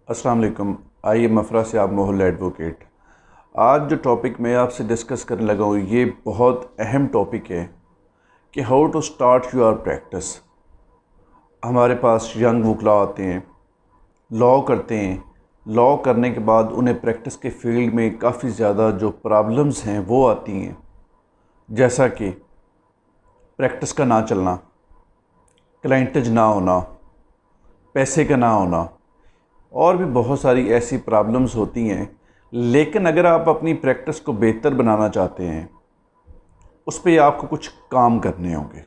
अस्सलाम वालेकुम। I am अफरा से आप मोहल एडवोकेट। आज जो टॉपिक मैं आपसे डिस्कस करने लगा हूँ ये बहुत अहम टॉपिक है कि how to start your practice. हमारे पास यंग वकला आते हैं, लॉ करते हैं। लॉ करने के बाद उन्हें प्रैक्टिस के फील्ड में काफ़ी ज़्यादा जो प्रॉब्लम्स हैं वो आती हैं, जैसा कि प्रैक्टिस का ना चलना, क्लाइंटेज ना होना, पैसे का ना होना और भी बहुत सारी ऐसी प्रॉब्लम्स होती हैं। लेकिन अगर आप अपनी प्रैक्टिस को बेहतर बनाना चाहते हैं, उस पे आपको कुछ काम करने होंगे।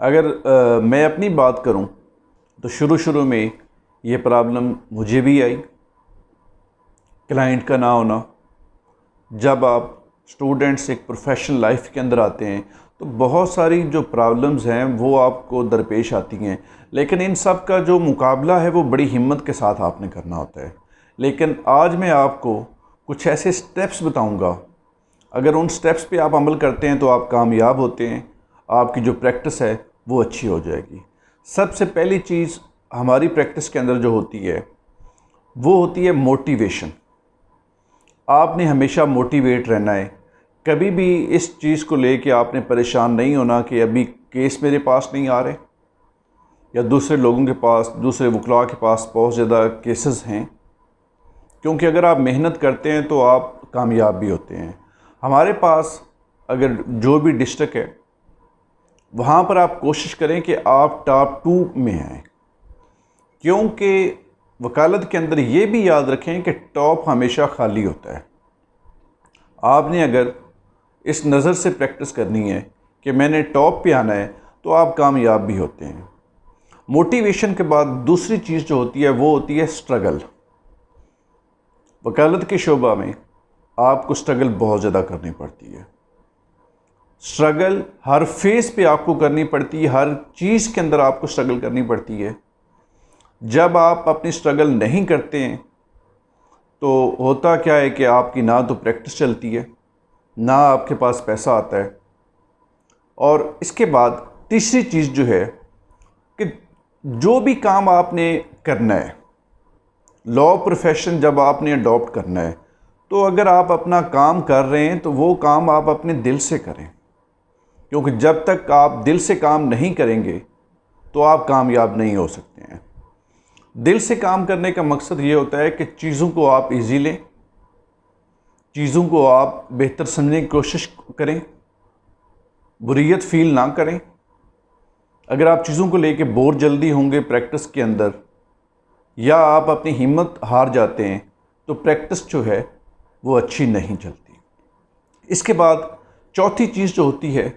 अगर मैं अपनी बात करूं तो शुरू शुरू में ये प्रॉब्लम मुझे भी आई, क्लाइंट का ना होना। जब आप स्टूडेंट्स एक प्रोफेशनल लाइफ के अंदर आते हैं तो बहुत सारी जो प्रॉब्लम्स हैं वो आपको दरपेश आती हैं, लेकिन इन सब का जो मुकाबला है वो बड़ी हिम्मत के साथ आपने करना होता है। लेकिन आज मैं आपको कुछ ऐसे स्टेप्स बताऊंगा, अगर उन स्टेप्स पे आप अमल करते हैं तो आप कामयाब होते हैं, आपकी जो प्रैक्टिस है वो अच्छी हो जाएगी। सबसे पहली चीज़ हमारी प्रैक्टिस के अंदर जो होती है वो होती है मोटिवेशन। आपने हमेशा मोटिवेट रहना है। कभी भी इस चीज़ को लेके आपने परेशान नहीं होना कि अभी केस मेरे पास नहीं आ रहे या दूसरे लोगों के पास, दूसरे वकला के पास बहुत ज़्यादा केसेस हैं। क्योंकि अगर आप मेहनत करते हैं तो आप कामयाब भी होते हैं। हमारे पास अगर जो भी डिस्ट्रिक्ट है वहाँ पर आप कोशिश करें कि आप टॉप 2 में आएँ, क्योंकि वकालत के अंदर ये भी याद रखें कि टॉप हमेशा खाली होता है। आपने अगर इस नज़र से प्रैक्टिस करनी है कि मैंने टॉप पे आना है तो आप कामयाब भी होते हैं। मोटिवेशन के बाद दूसरी चीज़ जो होती है वो होती है स्ट्रगल। वकालत के शोबा में आपको स्ट्रगल बहुत ज़्यादा करनी पड़ती है। स्ट्रगल हर फेस पे आपको करनी पड़ती है, हर चीज़ के अंदर आपको स्ट्रगल करनी पड़ती है। जब आप अपनी स्ट्रगल नहीं करते हैं तो होता क्या है कि आपकी ना तो प्रैक्टिस चलती है, ना आपके पास पैसा आता है। और इसके बाद तीसरी चीज़ जो है कि जो भी काम आपने करना है, लॉ प्रोफेशन जब आपने अडॉप्ट करना है, तो अगर आप अपना काम कर रहे हैं तो वो काम आप अपने दिल से करें, क्योंकि जब तक आप दिल से काम नहीं करेंगे तो आप कामयाब नहीं हो सकते हैं। दिल से काम करने का मकसद ये होता है कि चीज़ों को आप इजी लें, चीज़ों को आप बेहतर समझने की कोशिश करें, बुरियत फील ना करें। अगर आप चीज़ों को लेके बोर जल्दी होंगे प्रैक्टिस के अंदर, या आप अपनी हिम्मत हार जाते हैं, तो प्रैक्टिस जो है वो अच्छी नहीं चलती। इसके बाद चौथी चीज़ जो होती है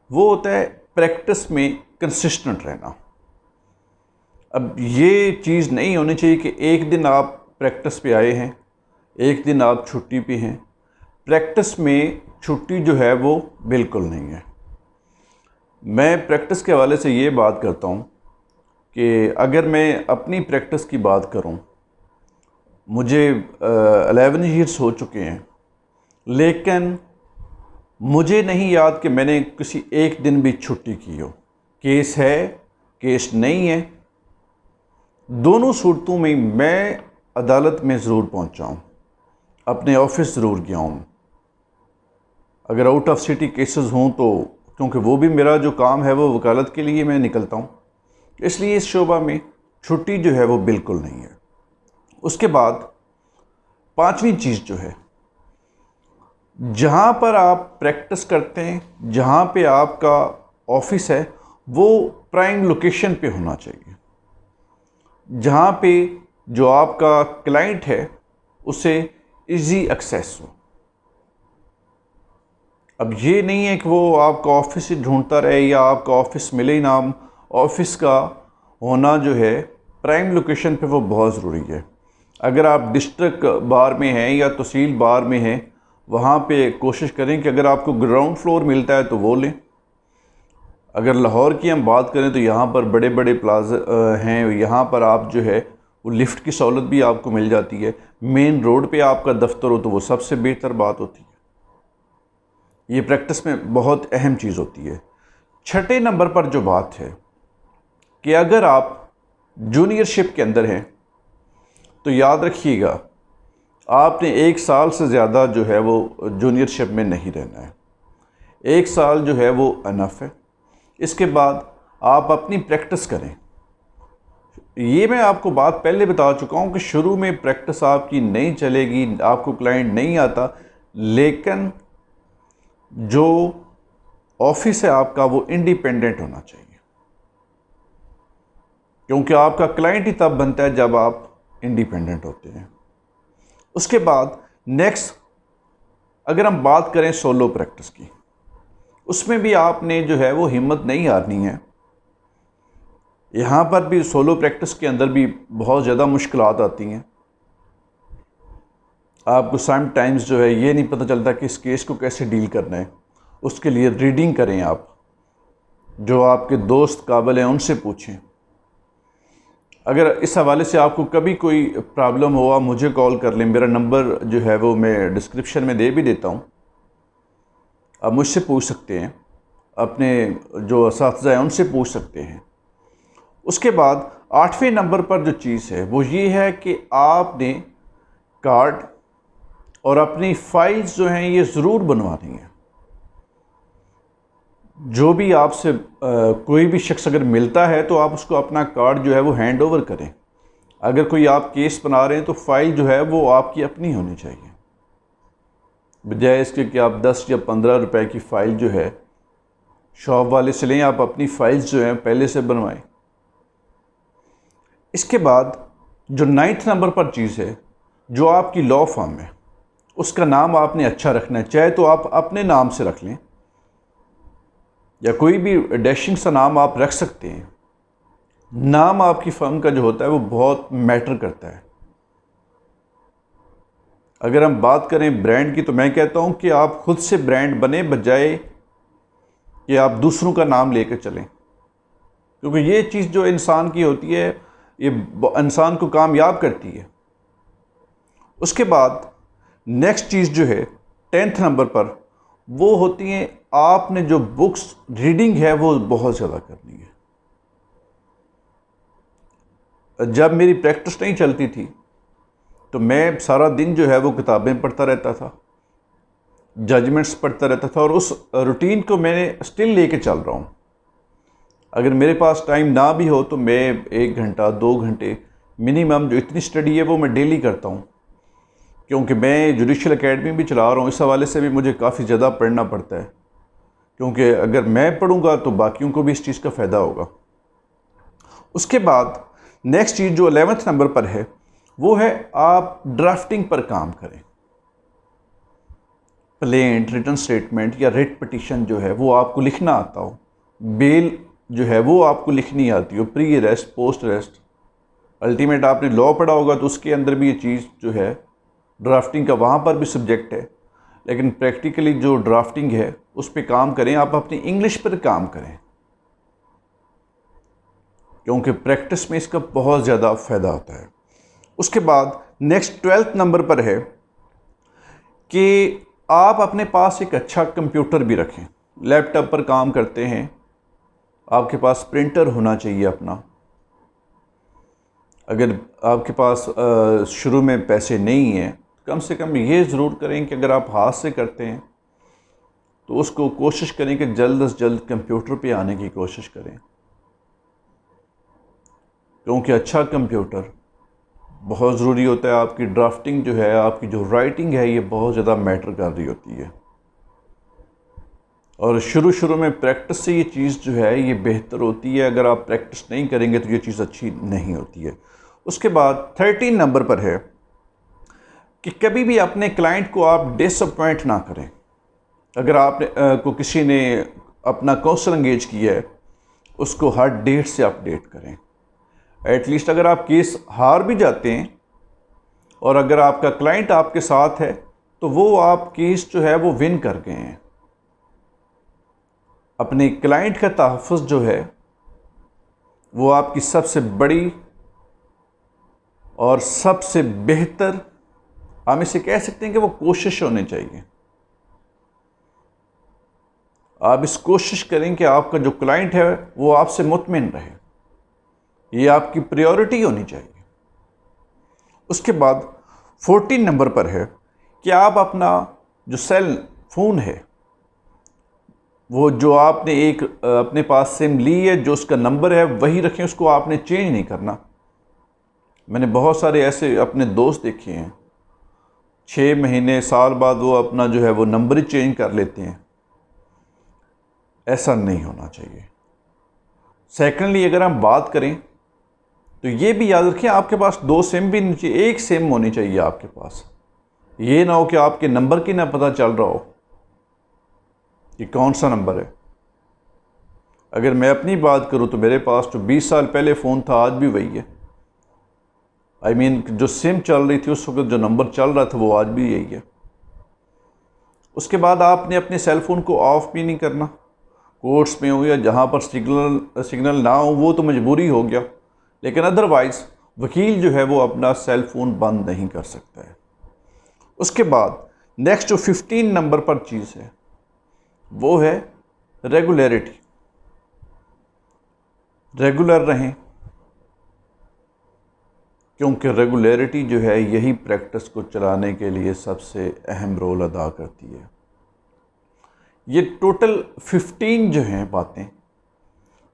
वो होता है प्रैक्टिस में कंसिस्टेंट रहना। अब ये चीज़ नहीं होनी चाहिए कि एक दिन आप प्रैक्टिस पे आए हैं, एक दिन आप छुट्टी पे हैं। प्रैक्टिस में छुट्टी जो है वो बिल्कुल नहीं है। मैं प्रैक्टिस के हवाले से ये बात करता हूँ कि अगर मैं अपनी प्रैक्टिस की बात करूँ, मुझे 11 ईयर्स हो चुके हैं, लेकिन मुझे नहीं याद कि मैंने किसी एक दिन भी छुट्टी की हो। केस है, केस नहीं है, दोनों सूरतों में मैं अदालत में ज़रूर पहुंचा हूं, अपने ऑफिस ज़रूर गया हूं। अगर आउट ऑफ सिटी केसेस हों तो, क्योंकि वो भी मेरा जो काम है वो वकालत के लिए मैं निकलता हूं, इसलिए इस शोबा में छुट्टी जो है वो बिल्कुल नहीं है। उसके बाद पांचवी चीज़ जो है, जहाँ पर आप प्रैक्टिस करते हैं, जहाँ पे आपका ऑफिस है, वो प्राइम लोकेशन पे होना चाहिए, जहाँ पे जो आपका क्लाइंट है उसे इजी एक्सेस हो। अब ये नहीं है कि वो आपका ऑफिस ही ढूंढता रहे या आपका ऑफिस मिले ही ना। ऑफिस का होना जो है प्राइम लोकेशन पे वो बहुत ज़रूरी है। अगर आप डिस्ट्रिक्ट बार में हैं या तहसील बार में हैं, वहाँ पे कोशिश करें कि अगर आपको ग्राउंड फ्लोर मिलता है तो वो लें। अगर लाहौर की हम बात करें तो यहाँ पर बड़े बड़े प्लाजा हैं, यहाँ पर आप जो है वो लिफ्ट की सहूलत भी आपको मिल जाती है। मेन रोड पे आपका दफ्तर हो तो वो सबसे बेहतर बात होती है। ये प्रैक्टिस में बहुत अहम चीज़ होती है। छठे नंबर पर जो बात है कि अगर आप जूनियरशिप के अंदर हैं तो याद रखिएगा, आपने 1 साल से ज़्यादा जो है वो जूनियरशिप में नहीं रहना है। 1 साल जो है वो अनफ है। इसके बाद आप अपनी प्रैक्टिस करें। ये मैं आपको बात पहले बता चुका हूँ कि शुरू में प्रैक्टिस आपकी नहीं चलेगी, आपको क्लाइंट नहीं आता, लेकिन जो ऑफिस है आपका वो इंडिपेंडेंट होना चाहिए, क्योंकि आपका क्लाइंट ही तब बनता है जब आप इंडिपेंडेंट होते हैं। उसके बाद नेक्स्ट अगर हम बात करें सोलो प्रैक्टिस की, उसमें भी आपने जो है वो हिम्मत नहीं हारनी है। यहाँ पर भी सोलो प्रैक्टिस के अंदर भी बहुत ज़्यादा मुश्किलात आती हैं। आपको सम टाइम्स जो है ये नहीं पता चलता कि इस केस को कैसे डील करना है। उसके लिए रीडिंग करें, आप जो आपके दोस्त काबिल हैं उनसे पूछें। अगर इस हवाले से आपको कभी कोई प्रॉब्लम हो, आप मुझे कॉल कर लें। मेरा नंबर जो है वो मैं डिस्क्रिप्शन में दे भी देता हूँ, आप मुझसे पूछ सकते हैं, अपने जो असातिज़ा हैं उनसे पूछ सकते हैं। उसके बाद 8वें नंबर पर जो चीज़ है वो ये है कि आपने कार्ड और अपनी फाइल्स जो हैं ये ज़रूर बनवानी है। जो भी आपसे कोई भी शख्स अगर मिलता है तो आप उसको अपना कार्ड जो है वो हैंड ओवर करें। अगर कोई आप केस बना रहे हैं तो फ़ाइल जो है वो आपकी अपनी होनी चाहिए, बजाय इसके कि आप 10 या 15 रुपए की फ़ाइल जो है शॉप वाले से लें। आप अपनी फ़ाइल्स जो हैं पहले से बनवाएं। इसके बाद जो 9th नंबर पर चीज़ है, जो आपकी लॉ फर्म है उसका नाम आपने अच्छा रखना है। चाहे तो आप अपने नाम से रख लें या कोई भी डैशिंग सा नाम आप रख सकते हैं। नाम आपकी फर्म का जो होता है वो बहुत मैटर करता है। अगर हम बात करें ब्रांड की, तो मैं कहता हूं कि आप खुद से ब्रांड बने, बजाय कि आप दूसरों का नाम लेकर चलें, क्योंकि ये चीज़ जो इंसान की होती है ये इंसान को कामयाब करती है। उसके बाद नेक्स्ट चीज़ जो है 10th नंबर पर, वो होती हैं आपने जो बुक्स रीडिंग है वो बहुत ज़्यादा करनी है। जब मेरी प्रैक्टिस नहीं चलती थी तो मैं सारा दिन जो है वो किताबें पढ़ता रहता था, जजमेंट्स पढ़ता रहता था, और उस रूटीन को मैंने स्टिल लेके चल रहा हूँ। अगर मेरे पास टाइम ना भी हो तो मैं 1 घंटा 2 घंटे मिनिमम जो इतनी स्टडी है वो मैं डेली करता हूँ, क्योंकि मैं जुडिशल एकेडमी भी चला रहा हूँ। इस हवाले से भी मुझे काफ़ी ज़्यादा पढ़ना पड़ता है, क्योंकि अगर मैं पढ़ूँगा तो बाकियों को भी इस चीज़ का फ़ायदा होगा। उसके बाद नेक्स्ट चीज़ जो 11th नंबर पर है वो है आप ड्राफ्टिंग पर काम करें। प्लेंट, रिटर्न स्टेटमेंट या रिट पिटीशन जो है वो आपको लिखना आता हो, बेल जो है वो आपको लिखनी आती हो, pre arrest, post arrest. Ultimate आपने लॉ पढ़ा होगा तो उसके अंदर भी ये चीज़ जो है ड्राफ्टिंग का वहाँ पर भी सब्जेक्ट है, लेकिन प्रैक्टिकली जो ड्राफ्टिंग है उस पर काम करें। आप अपनी इंग्लिश पर काम करें, क्योंकि प्रैक्टिस में इसका बहुत ज़्यादा फ़ायदा होता है। उसके बाद नेक्स्ट 12th नंबर पर है कि आप अपने पास एक अच्छा कंप्यूटर भी रखें। लैपटॉप पर काम करते हैं, आपके पास प्रिंटर होना चाहिए अपना। अगर आपके पास शुरू में पैसे नहीं हैं, कम से कम ये ज़रूर करें कि अगर आप हाथ से करते हैं तो उसको कोशिश करें कि जल्द से जल्द कंप्यूटर पे आने की कोशिश करें, क्योंकि अच्छा कंप्यूटर बहुत ज़रूरी होता है। आपकी ड्राफ्टिंग जो है, आपकी जो राइटिंग है, ये बहुत ज़्यादा मैटर कर रही होती है, और शुरू में प्रैक्टिस से ये चीज़ जो है ये बेहतर होती है। अगर आप प्रैक्टिस नहीं करेंगे तो ये चीज़ अच्छी नहीं होती है। उसके बाद 13 नंबर पर है कि कभी भी अपने क्लाइंट को आप डिसअपॉइंट ना करें। अगर आपने को किसी ने अपना कौशल एंगेज किया है, उसको हर डेट से अपडेट करें। एटलीस्ट अगर आप केस हार भी जाते हैं और अगर आपका क्लाइंट आपके साथ है तो वो आप केस जो है वो विन कर गए हैं। अपने क्लाइंट का तहफ़्फ़ुज़ जो है वो आपकी सबसे बड़ी और सबसे बेहतर, हम इसे कह सकते हैं कि वो कोशिश होनी चाहिए। आप इस कोशिश करें कि आपका जो क्लाइंट है वो आपसे मुतमिन रहे, ये आपकी प्रायोरिटी होनी चाहिए। उसके बाद 14 नंबर पर है कि आप अपना जो सेल फ़ोन है, वो जो आपने एक अपने पास सिम ली है, जो उसका नंबर है वही रखें, उसको आपने चेंज नहीं करना। मैंने बहुत सारे ऐसे अपने दोस्त देखे हैं, 6 महीने साल बाद वो अपना जो है वो नंबर ही चेंज कर लेते हैं। ऐसा नहीं होना चाहिए। सेकेंडली, अगर हम बात करें तो ये भी याद रखें, आपके पास 2 सिम भी नहीं चाहिए, एक सिम होनी चाहिए आपके पास। ये ना हो कि आपके नंबर की ना पता चल रहा हो कि कौन सा नंबर है। अगर मैं अपनी बात करूं तो मेरे पास जो 20 साल पहले फ़ोन था आज भी वही है। जो सिम चल रही थी उस वक्त, जो नंबर चल रहा था वो आज भी यही है। उसके बाद आपने अपने सेल फ़ोन को ऑफ़ भी नहीं करना। कोर्ट्स में हो या जहाँ पर सिग्नल ना हो वो तो मजबूरी हो गया, लेकिन अदरवाइज़ वकील जो है वो अपना सेल फ़ोन बंद नहीं कर सकता है। उसके बाद नेक्स्ट जो 15 नंबर पर चीज़ है वो है रेगुलरिटी। रेगुलर रहें, क्योंकि रेगुलरिटी जो है यही प्रैक्टिस को चलाने के लिए सबसे अहम रोल अदा करती है। ये टोटल 15 जो हैं बातें,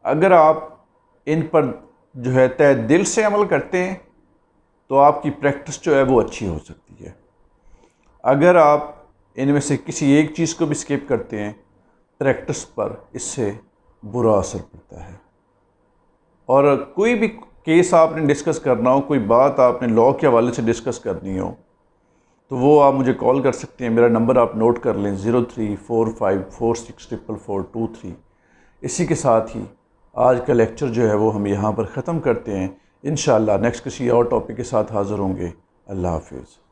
अगर आप इन पर जो है तहे दिल से अमल करते हैं तो आपकी प्रैक्टिस जो है वो अच्छी हो सकती है। अगर आप इनमें से किसी एक चीज़ को भी स्किप करते हैं, प्रैक्टिस पर इससे बुरा असर पड़ता है। और कोई भी केस आपने डिस्कस करना हो, कोई बात आपने लॉ के हवाले से डिस्कस करनी हो, तो वो आप मुझे कॉल कर सकते हैं। मेरा नंबर आप नोट कर लें, 0345464423। इसी के साथ ही आज का लेक्चर जो है वो हम यहाँ पर ख़त्म करते हैं। इंशाअल्लाह नेक्स्ट किसी और टॉपिक के साथ हाज़िर होंगे। अल्लाह हाफिज़।